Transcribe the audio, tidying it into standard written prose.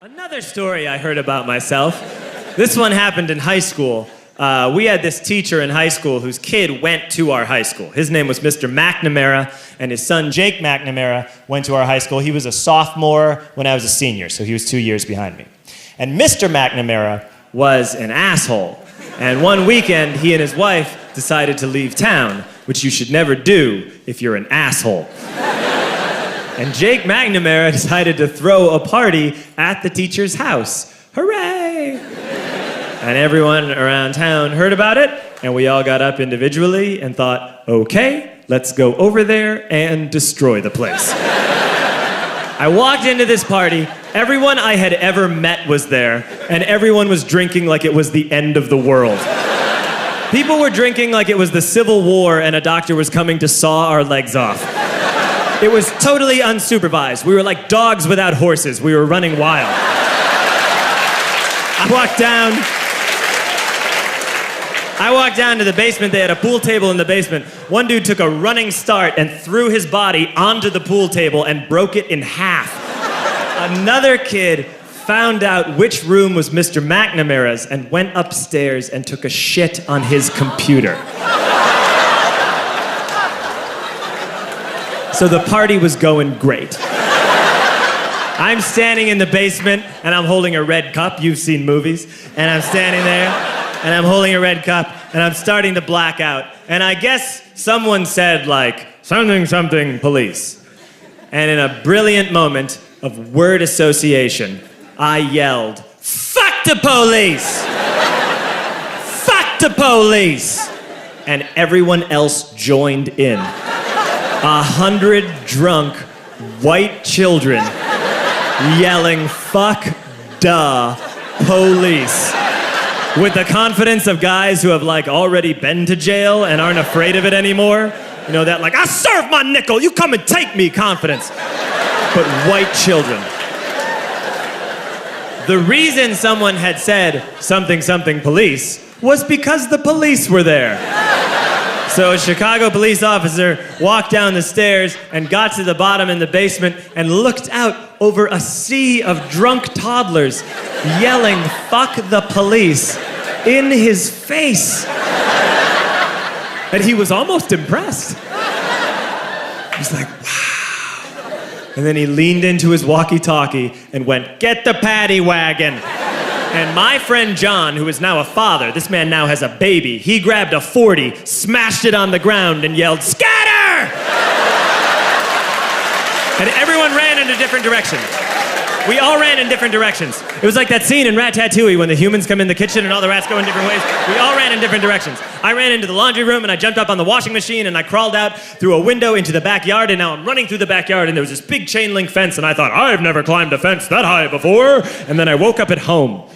Another story I heard about myself. This one happened in high school. We had this teacher in high school whose kid went to our high school. His name was Mr. McNamara, and his son Jake McNamara went to our high school. He was a sophomore when I was a senior, so he was 2 years behind me. And Mr. McNamara was an asshole. And one weekend, he and his wife decided to leave town, which you should never do if you're an asshole. And Jake McNamara decided to throw a party at the teacher's house. Hooray! And everyone around town heard about it, and we all got up individually and thought, okay, let's go over there and destroy the place. I walked into this party, everyone I had ever met was there, and everyone was drinking like it was the end of the world. People were drinking like it was the Civil War and a doctor was coming to saw our legs off. It was totally unsupervised. We were like dogs without horses. We were running wild. I walked down to the basement. They had a pool table in the basement. One dude took a running start and threw his body onto the pool table and broke it in half. Another kid found out which room was Mr. McNamara's and went upstairs and took a shit on his computer. So the party was going great. I'm standing in the basement and I'm holding a red cup. You've seen movies. And I'm standing there and I'm holding a red cup and I'm starting to black out. And I guess someone said like, something, something, police. And in a brilliant moment of word association, I yelled, fuck the police! Fuck the police! And everyone else joined in. 100 drunk white children yelling, fuck the police. With the confidence of guys who have like already been to jail and aren't afraid of it anymore. You know, that like, I serve my nickel, you come and take me confidence. But white children. The reason someone had said something, something police was because the police were there. So a Chicago police officer walked down the stairs and got to the bottom in the basement and looked out over a sea of drunk toddlers yelling, fuck the police, in his face. And he was almost impressed. He was like, wow. And then he leaned into his walkie-talkie and went, get the paddy wagon. And my friend John, who is now a father, this man now has a baby, he grabbed a 40, smashed it on the ground, and yelled, scatter! And everyone ran in a different direction. We all ran in different directions. It was like that scene in Ratatouille when the humans come in the kitchen and all the rats go in different ways. We all ran in different directions. I ran into the laundry room and I jumped up on the washing machine and I crawled out through a window into the backyard, and now I'm running through the backyard and there was this big chain link fence and I thought, I've never climbed a fence that high before. And then I woke up at home.